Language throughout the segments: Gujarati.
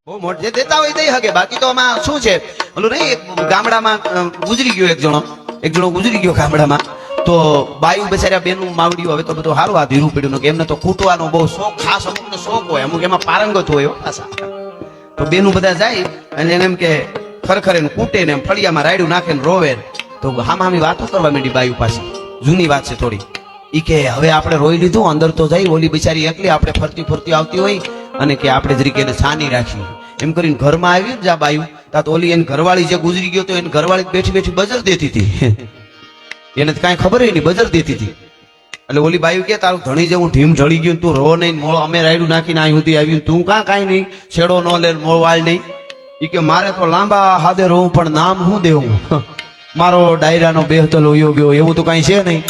બહુ મોટ જે દેતા હોય દઈ શકે, બાકી તો આમાં શું છે ઓલું નહીં, એક ગામડામાં ગુજરી ગયો એક જણો ગુજરી ગયો ગામડામાં, તો બાયુ બેચારા બેનું માવડિયું, હવે તો બધું સારું આ ધીરું પડ્યું કે એમને તો કૂટવાનો બહુ શોખ, ખાસ અમુકનો શોખ હોય, અમુક એમાં પારંગત હોય પાછા. તો બેનું બધા જાય અને એને એમ કે ખરેખર એને કૂટે ને એમ ફળિયામાં રાયડું નાખે ને રોવે, તો હામી વાતો કરવા માંડી બાયુ પાછી, જૂની વાત છે થોડી. ઈ કે હવે આપણે રોઈ લીધું, અંદર તો જઈ ઓલી બિચારી એકલી આપણે ફરતી ફરતી આવતી હોય અને કે આપણે જરીક એને છાની રાખી એમ કરીને ઘરમાં આવ્યું જા બાયું, તા તો ઓલી એની ઘરવાળી જે ગુજરી ગયો તો એની ઘરવાળી બેઠી બેઠી બજર દેતી હતી. એને કાંઈ ખબર નહીં, બજર દેતી હતી. એટલે ઓલી બાયું કે તારું ધણી જેવું ઢીમ ઢળી ગયું, તું રો નહીં, મોળો અમે રાયડું નાખીને અહીં સુધી આવ્યું, તું કાંઈ નહીં, છેડો ન લે, મોળ વાળ નહીં. ઈ કે મારે તો લાંબા હાથે રહું, પણ નામ શું દેવું? મારો ડાયરાનો બેહતલ વયો ગયો, એવું તો કાંઈ છે નહીં.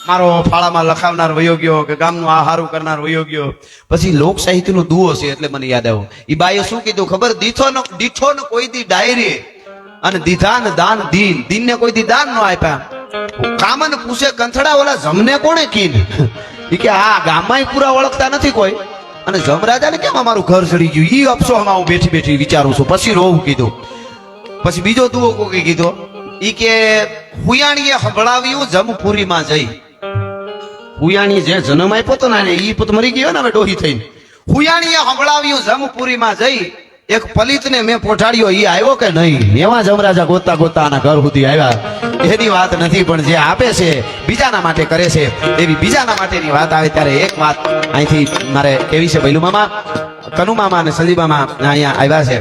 મારો ફાળામાં લખાવનાર વયો ગયો કે ગામનું આ હારું કરનાર વયો ગયો. પછી લોક સાહિત્યનો દુઓ છે એટલે મને યાદ આવ્યો. ઈ બાઈએ શું કીધું ખબર? દીઠો ને કોઈ દી ડાયરે અને દીધા ને દાન દીન, દીન ને કોઈ દી દાન ન આપ્યા. કામન પૂછે કંથડા ઓલા જમને કોણે કીન? ઈ કે આ ગામમાં પૂરા ઓળખતા નથી કોઈ, અને જમરાજાને કેમ અમારું ઘર ચડી ગયું, ઈ અફસોસમાં હું બેઠી બેઠી વિચારું છું. પછી રોવું કીધું. પછી બીજો દુઓ કોઈ કીધો, ઈ કે હુયાણીએ સંભળાવ્યું જમપુરીમાં જઈ. હુયાણી જે જન્મ આપ્યો હતો ને ઈ પોત મરી ગયો ને હવે ડોહી થઈને. હુયાણીએ સંભળાવ્યું જમપુરીમાં જઈ, એક પલિતને મેં પોઠાડ્યો, ઈ આવ્યો કે નહીં? એવા જમરાજા ગોતા ગોતા આના ઘર સુધી આવ્યા. એની વાત નથી, પણ જે આપે છે બીજાના માટે કરે છે, એવી બીજાના માટેની વાત આવે ત્યારે એક વાત અહીંથી મારે કેવી છે. ભૈલું મામા, કનુ મામા અને સંજીવ મામા અહીંયા આવ્યા છે.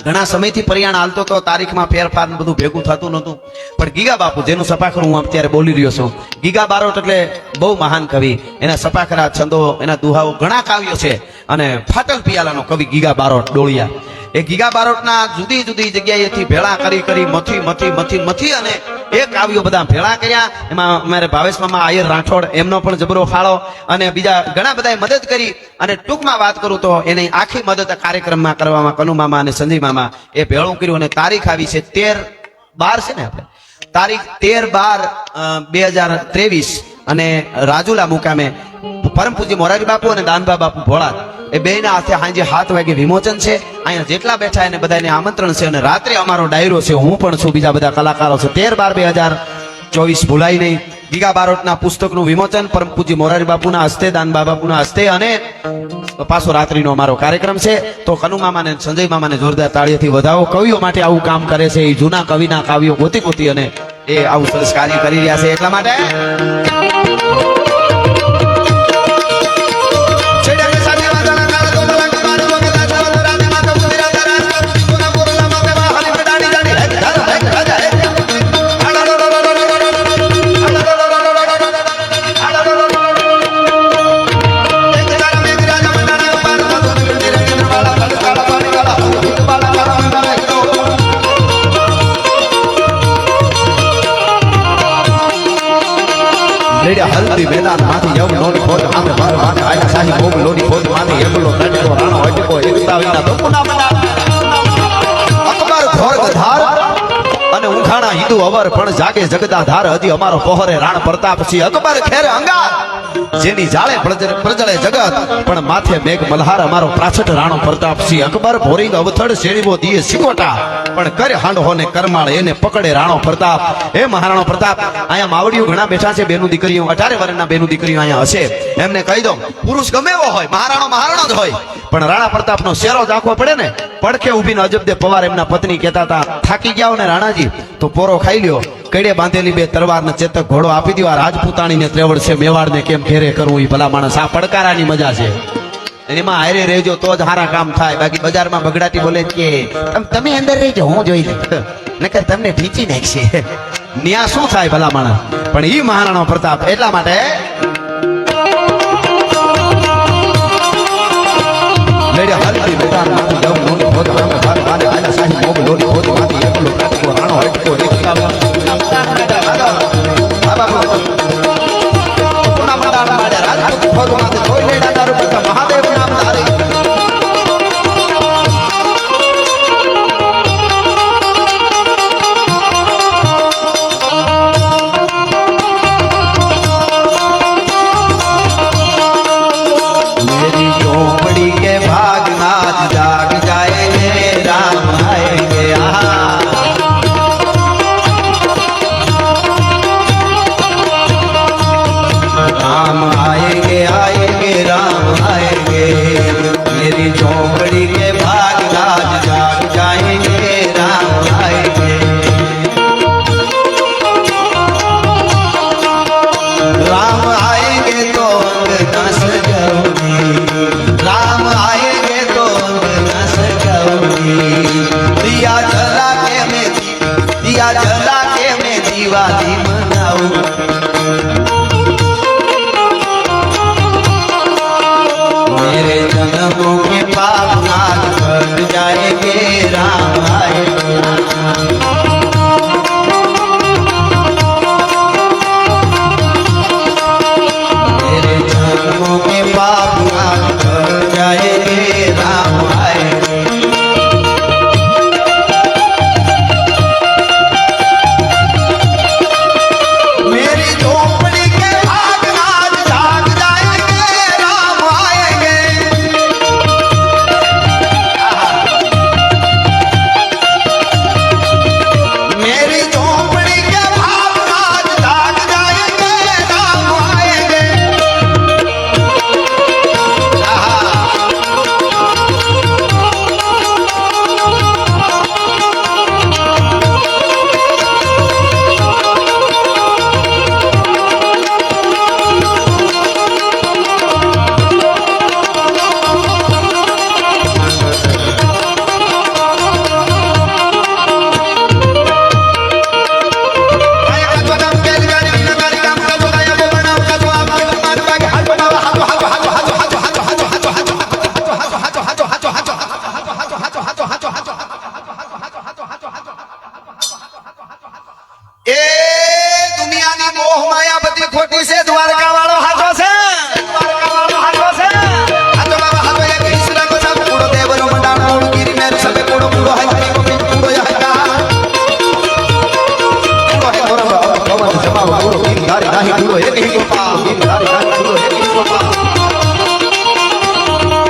ઘણા સમયથી પરિયાણ હાલતો તો, તારીખમાં ફેરફાર બધું ભેગું થતું નહોતું, પણ ગીગા બાપુ જેનું સપાખરું હું અત્યારે બોલી રહ્યો છું, ગીગા બારોટ એટલે બહુ મહાન કવિ. એના સપાખરા છંદો, એના દુહાઓ, ઘણા કાવ્યો છે. અને ફાટલ પિયાલાનો કવિ ગીગા બારોટ ડોળિયા. એ ગીગા બારોટના જુદી જુદી જગ્યાએથી ભેળા કરી મથી અને એ કાવ્યો બધા ભેળા કર્યા. એમાં અમારે ભાવેશ મામા આયર રાઠોડ એમનો પણ જબરો ફાળો, અને બીજા ઘણા બધાએ મદદ કરી. અને ટૂંકમાં વાત કરું તો એની આખી મદદ કાર્યક્રમમાં કરવામાં કનુ મામા અને સંજીવ મામા એ ભેળું કર્યું. અને તારીખ આવી છે 13/12 છે ને આપણે, તારીખ 13/12/2023 અને રાજુલા મુકામે પરમ પૂજ્ય મોરારી બાપુ અને દાનબા બાપુ ભોળા એ બેના હાથે સાંજે 7 વાગે વિમોચન છે. અહીંયા જેટલા બેઠા એને બધાને આમંત્રણ છે. અને રાત્રે અમારો ડાયરો છે, હું પણ છું, બીજા બધા કલાકારો છે. 13/12/2024 ભૂલાય નહીં. ગીગા બારોટના પુસ્તકનું વિમોચન પરમ પૂજ્ય મોરારી બાપુના હસ્તે, દાનબા બાપુના હસ્તે, અને પાછો રાત્રિનો અમારો કાર્યક્રમ છે. તો કનુ મામાને સંજય મામાને જોરદાર તાળીઓથી વધાવો. કવિઓ માટે આવું કામ કરે છે, એ જૂના કવિના કાવ્યો ગોતી અને એ આવું સરસ કાર્ય કરી રહ્યા છે. એટલા માટે હલ્દી મેદાન માંથી યમ લોની ખોદ આમે બાર માને આયા સાહી ભોગ લોની ખોદ માંથી એકલો તડકો રાણો અટકો એકતા વિના તો પુના મના અકબર ખોરગ ધાર અને ઉખાણા હિન્દુ અવર પણ જાગે જગદા ધાર હજી અમારો પહોરે રાણ પ્રતાપ સિંહ અકબર ખેર અંગાર જેની જાળે પ્રજળે જગત પણ માથે મેઘ મલ્હાર અમારો પ્રાછટ રાણો પ્રતાપ સિંહ અકબર ભોરિંગ અવથડ શેરીવો દીએ સિકોટા પણ કરે હાંડો ને કરમાળ એને પકડે રાણો પ્રતાપ. એ મહારાણો પ્રતાપ અહીંયા માવડીઓ ઘણા બેઠા છે, બેનું દીકરીઓ 18 વર્ષના બેનું દીકરીઓ અહીંયા હશે. એમને કહી દો, પુરુષ ગમે એવો હોય, મહારાણો જ હોય, પણ રાણા પ્રતાપનો શેરો જ આખવો પડે ને. પડખે ઉભીને અજબદે પવાર એમના પત્ની કહેતા હતા, થાકી ગયા ને રાણાજી તો પોરો ખાઈ લ્યો, કડે બાંધેલી 2 તલવાર ને ચેતક ઘોડો આપી દો. આ રાજપૂતાણીને ત્રેવડ છે, મેવાડને કેમ ઘેરે કરવું, એ ભલા માણસ. આ પડકારાની મજા છે, એમાં હારે રહેજો તો જ સારા કામ થાય. બાકી બજારમાં બગડાટી બોલે કે તમે અંદર રહેજો, હું જોઈ લઉં, નકર તમને ઠીચી નાખશે. ન્યા શું થાય ભલા માણસ? પણ ઈ મહારાણો પ્રતાપ. એટલા માટે લેડે હલ્દી મેદાન માંથી જવ લોની ખોદ આમે બાર માને આયા સાહી ભોગ લોની ખોદ માંથી એકલો તડકો રાણો અટકો એકતા પુના મના માડે રાજપૂત ખોદ માંથી કોઈ લેડા દારૂ પીતા મહાદેવ નામ ધારે. मेरी झोपड़ी के भाग नाच जाग जाए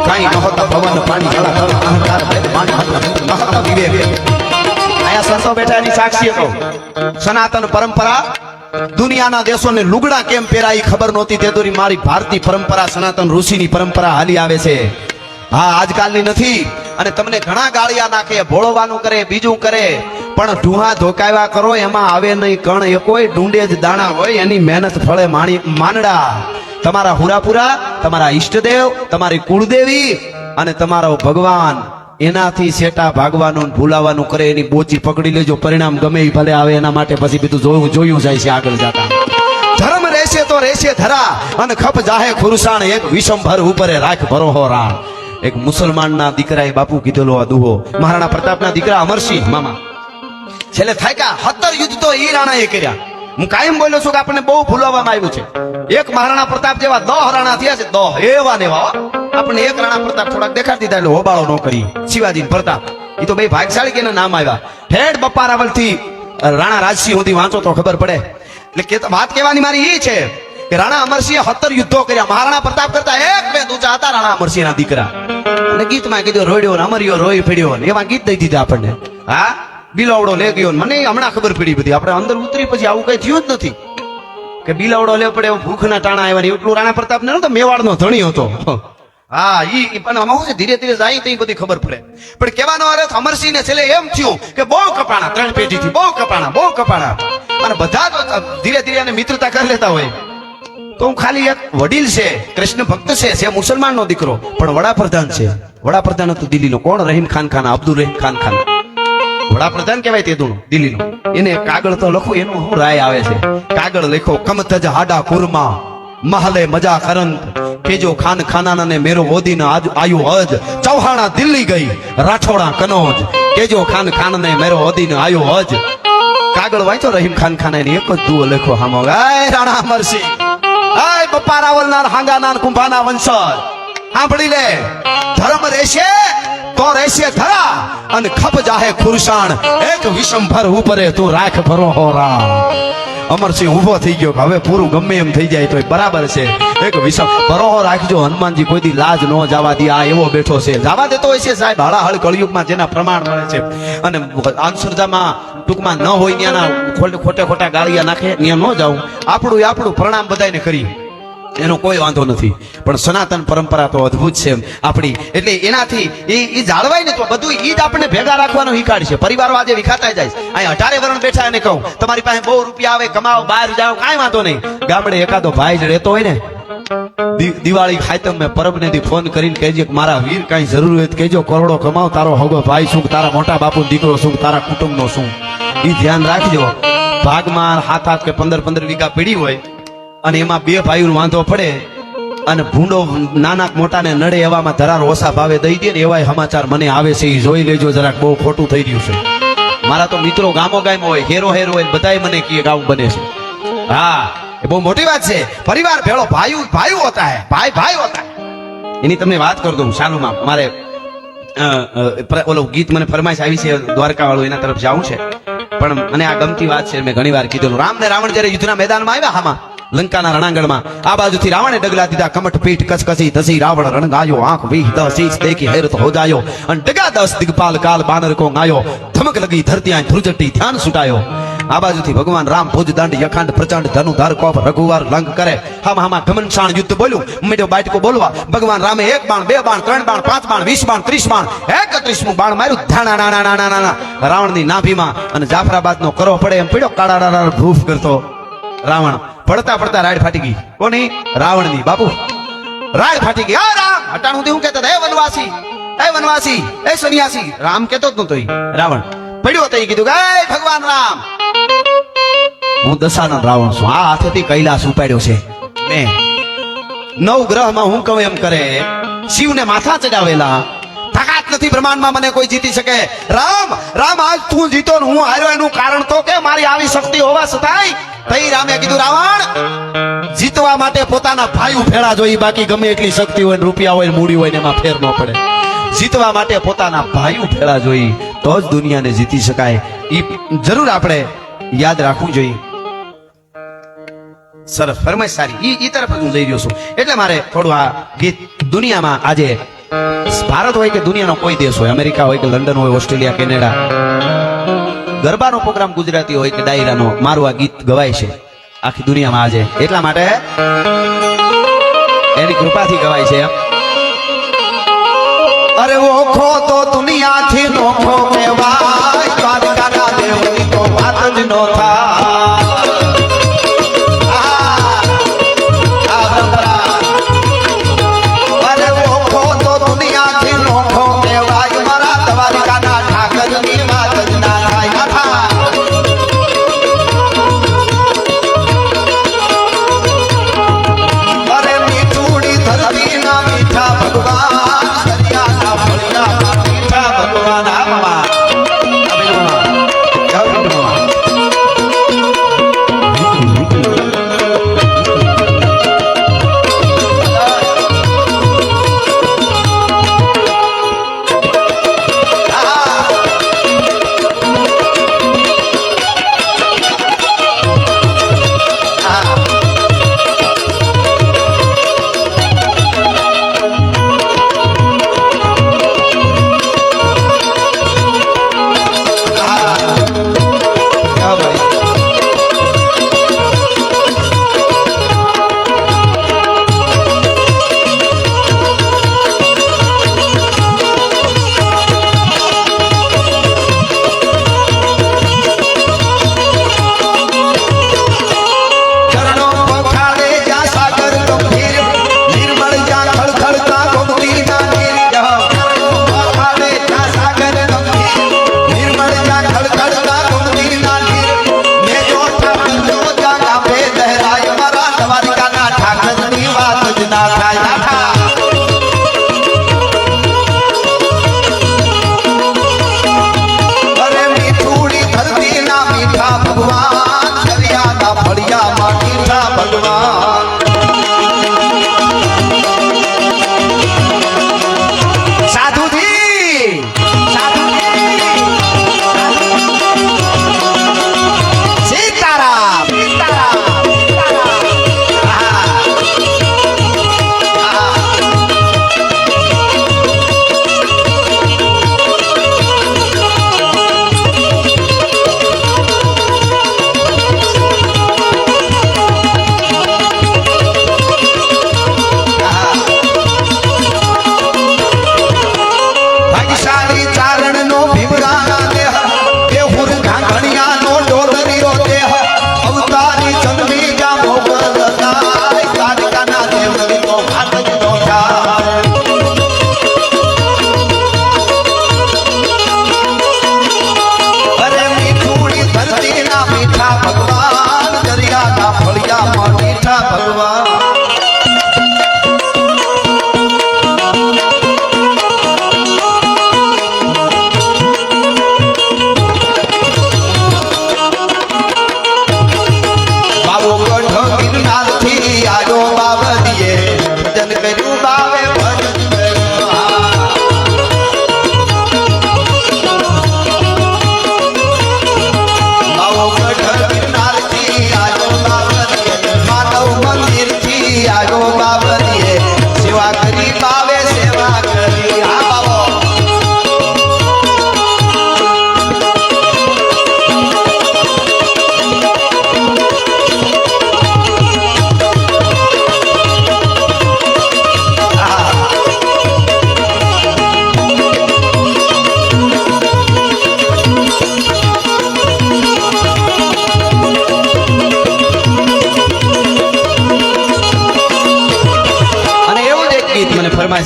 કાઈ ન હોતા ભવન પાણી જળા તર અહંકાર પાણી ન હોતા વિવેક. આયા સંતો બેઠા એની સાક્ષી હતો. સનાતન પરંપરા દુનિયાના દેશોને લુગડા કેમ પહેરાય ખબર નહોતી તે દોરી મારી ભારતીય પરંપરા સનાતન ઋષિની પરંપરા હાલી આવે છે. હા, આજકાલની નથી. અને તમને ઘણા ગાળિયા નાખે, ભોળવાનું કરે, બીજું કરે, પણ ઢુહા ધોકાવ્યા કરો એમાં આવે નહીં કણ એ કોઈ ડુંડે જ દાણા હોય એની મહેનત ફળે માંડડા. તમારા હુરાપુરા, તમારા ઈષ્ટદેવ, તમારી કુળદેવી અને તમારો ભગવાન એનાથી સેટા ભાગવાનું ભૂલાવાનું કરે એની બોચી પકડી લેજો. પરિણામ ગમે એ ભલે આવે એના માટે પછી બધું જોયું જાય છે આગળ જતા. ધર્મ રહેશે તો રહેશે ધરા અને ખપ જાહે ખુરસાણ એક વિષમભર ઉપરે રાખ ભરોહો રાણ. એક મુસલમાનના દીકરાએ બાપુ કીધેલો આ દુહો. મહારાણા પ્રતાપના દીકરા અમરસિંહ મામા છેલ્લે થાક્યા. 17 યુદ્ધ તો ઈ રાણાએ કર્યા. હું કાયમ બોલ્યો છું કે આપણને બહુ ભૂલવામાં આવ્યું છે. એક મહારાણા પ્રતાપ જેવા 10 રાણા થયા છે, 10 એવા ને એવા. આપણને એક રાણા પ્રતાપ થોડાક દેખાડી દીધા એટલે હોબાળો ન કરી. શિવાજી પ્રતાપ એ તો બે ભાગશાળી કે નામ આવ્યા. ઠેઠ બપારાવલ થી રાણા રાજસિંહ સુધી વાંચો તો ખબર પડે. એટલે વાત કહેવાની મારી એ છે કે રાણા અમરસિંહે 17 યુદ્ધો કર્યા. મહારાણા પ્રતાપ કરતા એક બે ઊંચા હતા રાણા અમરસિંહના દીકરા. અને ગીતમાં કીધું રોડ્યો ને અમરિયો રોઈ પડ્યો ને એવા ગીત દઈ દીધા આપણને. હા, બિલાવડો લે ગયો. મને હમણાં ખબર પડી બધી. આપણે અંદર ઉતરી પછી આવું કઈ થયું જ નથી કે બિલાવડો લે પડે ભૂખના ટાણા આવ્યા. એટલું રાણા પ્રતાપ ને નતો, મેવાડનો ધણી હતો. હા, ઈ પણ આમાં શું છે ધીરે ધીરે જાય તો બધી ખબર પડે. પણ કહેવાનો અર્થ અમરસિંહ ને છેલ્લે એમ થયું કે બહુ કપાણા, 3 પેઢીથી બહુ કપાણા. અને બધા તો ધીરે ધીરે એને મિત્રતા કરી લેતા હોય. તો હું ખાલી એક વડીલ છે, કૃષ્ણ ભક્ત છે મુસલમાન નો દીકરો, પણ વડાપ્રધાન છે. વડાપ્રધાન હતું દિલ્હીનો. કોણ? રહીમ ખાન ખાન, અબ્દુલ રહીમ ખાન ખાન વડાપ્રધાન કહેવાય તે દુનો દિલ્હીનો. એને કાગળ તો લખું એનું શું રાય આવે છે. કાગળ લખો કમતજ હાડા કુરમા મહલે મજા કરંત કેજો ખાન ખાના ને મેરો ઓદીન આયુ હજ ચૌહાણા દિલ્હી ગઈ રાઠોડા કનોજ કેજો ખાન ખાન ને મેરો ઓદીન આયુ હજ. કાગળ વાંચો રહીમ ખાન ખાન એની એક જ દુઓ લખો હામો. આય રાણા અમરસિંહ, આય બપ્પા રાવલના હાંગાના કુંભાના વંશજ, સાંભળી લે. ધર્મ રહેશે તો રહેશે ધરા અને ખપ જાહે ખુરસાણ એક વિષમભર ઉપરે તું રાખ ભરોહો રામ. અમરસિંહ ઉભો થઈ ગયો. હવે પૂરું ગમે એમ થઈ જાય તો બરાબર છે. એક વિષમ ભરોહો રાખજો. હનુમાનજી કોઈ દી લાજ ન જવા દે. આ એવો બેઠો છે, જવા દેતો હોય છે સાહેબ. હાળાહળ કળિયુગમાં જેના પ્રમાણ મળે છે અને અંધશ્રદ્ધામાં ટૂંકમાં ન હોય ત્યાંના ખોટા ગાળિયા નાખે ત્યાં ન જાવું. આપણું પ્રણામ બધાને કરી, એનો કોઈ વાંધો નથી. પણ સનાતન પરંપરા તો અદ્ભુત છે આપણી. એટલે એનાથી એ જાળવાય ને તો બધું ઈ જ આપણને ભેગા રાખવાનો હિકાડ છે. પરિવારો આજે વિખાતા જાય. અહીં 18 વરણ બેઠા એને કહું તમારી પાસે બહુ રૂપિયા આવે, કમાઓ, બહાર જાઓ, કાંઈ વાંધો નહીં. ગામડે એકાદો ભાઈ જ રહેતો હોય ને, દિવાળી ખાતમ મેં પરબ ને ફોન કરીને કહેજે કે મારા વીર કાંઈ જરૂર હોય તો કહેજો, કરોડો કમાવ, તારો હગો ભાઈ શું, તારા મોટા બાપુ દીકરો શું, તારા કુટુંબનો શું, એ ધ્યાન રાખજો. ભાગમાં 7 કે 15 વીઘા પડી હોય અને એમાં 2 ભાઈનો વાંધો પડે અને ભૂંડો નાના મોટાને નડે એવામાં ધરાર ઓછા ભાવે દઈ દે ને એવાય સમાચાર મને આવે છે. એ જોઈ લેજો જરાક, બહુ ખોટું થઈ રહ્યું છે. મારા તો મિત્રો ગામો હોય, હેરો હોય, બધાય મને કે ગામ બને છે. હા, એ બહુ મોટી વાત છે. પરિવાર ભેળો ભાઈ હોતા હે, ભાઈ હોતા હે. એની તમને વાત કર દઉં ચાલુમાં. મારે ઓલો ગીત મને ફરમાઈશ આવી છે દ્વારકા વાળું, એના તરફ જવું છે. પણ મને આ ગમતી વાત છે, મેં ઘણી વાર કીધેલું. રામ ને રાવણ જયારે યુદ્ધના મેદાનમાં આવ્યા હામાં લંકાના રણાંગણમાં, આ બાજુથી રાવણે ડગલા દીધા, કમઠ પીઠ કચકચી ધસી રાવણ રણગાયો, આંખ 20 દેખી હેરત હો જાયો, અને ડગા 10 દિગપાલ કાલ બાનર કો ગાયો, ધમક લગી ધરતી આંખ ધ્રુજટી ધ્યાન સુટાયો. આ બાજુથી ભગવાન રામ ભુજ દંડ યખાંડ પ્રચંડ ધનુધાર કોપ રઘુવાર લંગ કરે. હામાં ઘમનશાણ યુદ્ધ બોલ્યું, મીડો બાટકો બોલવા. ભગવાન રામે 1 બાણ 2 બાણ 3 બાણ 5 બાણ 20 બાણ 30 બાણ 31મું બાણ માર્યું ધાણા રાવણની નાભીમાં, અને જાફરાબાદનો કરો પડે એમ પડ્યો. કાળા ભૂફ કરતો રાવણ. પડતા રાડ ફાટી ગઈ. કોની? રાવણની. બાપુ રાડ ફાટી ગઈ. આ રામ હટાણું હું કહેતા હે વનવાસી એ સન્યાસી. રામ કહેતો જ નતો. રાવણ પડ્યો તો કીધું કે ભગવાન રામ, હું દશાનન રાવણ છું. આ હાથેથી કૈલાસ ઉપાડ્યો છે મેં. 9 ગ્રહમાં હું કહું એમ કરે. શિવને માથા ચડાવેલા. તાકાત નથી બ્રહ્માંડમાં મને કોઈ જીતી શકે. રામ આજ તું જીતો ને હું હાર્યો, એનું કારણ તો કે મારી આવી શક્તિ હોવા છતાંય. તઈ રામે કીધું રાવણ જીતવા માટે પોતાના ભાઈઓ ભેળા જોઈ. બાકી ગમે એટલી શક્તિ હોય, રૂપિયા હોય, મૂડી હોય, એમાં ફેર ન પડે. જીતવા માટે પોતાના ભાઈઓ ભેળા જોઈ તો જ દુનિયાને જીતી શકાય. એ જરૂર આપણે યાદ રાખવું જોઈએ. સરસ, ફરમાઈશ સારી. ઈ તરફ જ હું જઈ રહ્યો છું. એટલે મારે થોડું આ ગીત દુનિયામાં આજે ભારત હોય કે દુનિયાનો કોઈ દેશ હોય, અમેરિકા હોય કે લંડન હોય, ઓસ્ટ્રેલિયા, કેનેડા, ગરબાનો પ્રોગ્રામ ગુજરાતી હોય કે ડાયરાનો, મારું આ ગીત ગવાય છે આખી દુનિયામાં આજે. એટલા માટે એની કૃપાથી ગવાય છે. અરે ઓખો તો દુનિયાથી નોખો કહેવાય, દ્વારકાના દેવની તો વાત જ નો થાય. અરે ઓખો તો દુનિયાથી નોખો કહેવાય, મારા દ્વારકાના ઠાકરની વાત જ ના થાય. અરે મીઠુડી ધરતીના મીઠા ભગવાન, દરિયાના ફળિયાના મીઠા ભગવાન. આ મામા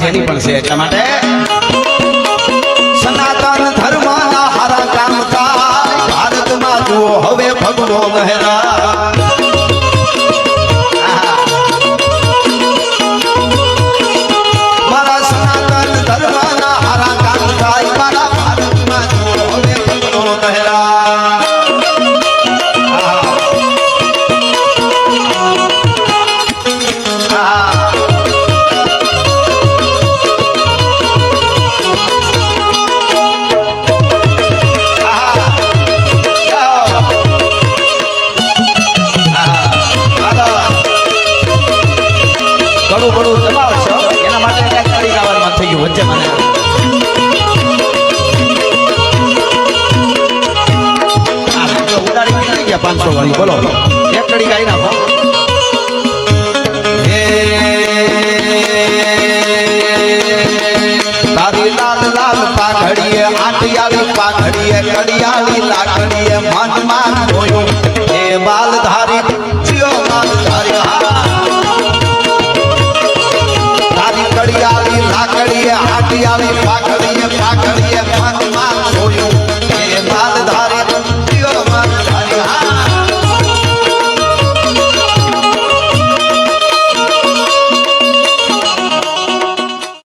એની પણ છે. એટલા માટે સનાતન ધર્મના હારા કામ થાય, ભારતમાં જુઓ હવે ભગવો ગહેરા. મારા સનાતન ધર્મના હારા કામ થાય, મારા ભારતમાં જુઓ હવે ભગવો ગહેરા. Allah ગળું બળું દબાવશો એના માટે કાંઈક કડી ગાવાનું થઈ ગયું વચ્ચે મને ઉડાડી નીકળી ગયા 500 વાળી બોલો એક કડી ગાઈ નાખો તારી લાલ લાલ પાઘડીએ આટિયાળી પાઘડીએ કડિયાળી લાકડીએ મનમાં જોયું એ બાલ ધારી જીઓ બાલ ધારી તારી કડિયાળી લાકડીએ આટિયાળી પાઘડી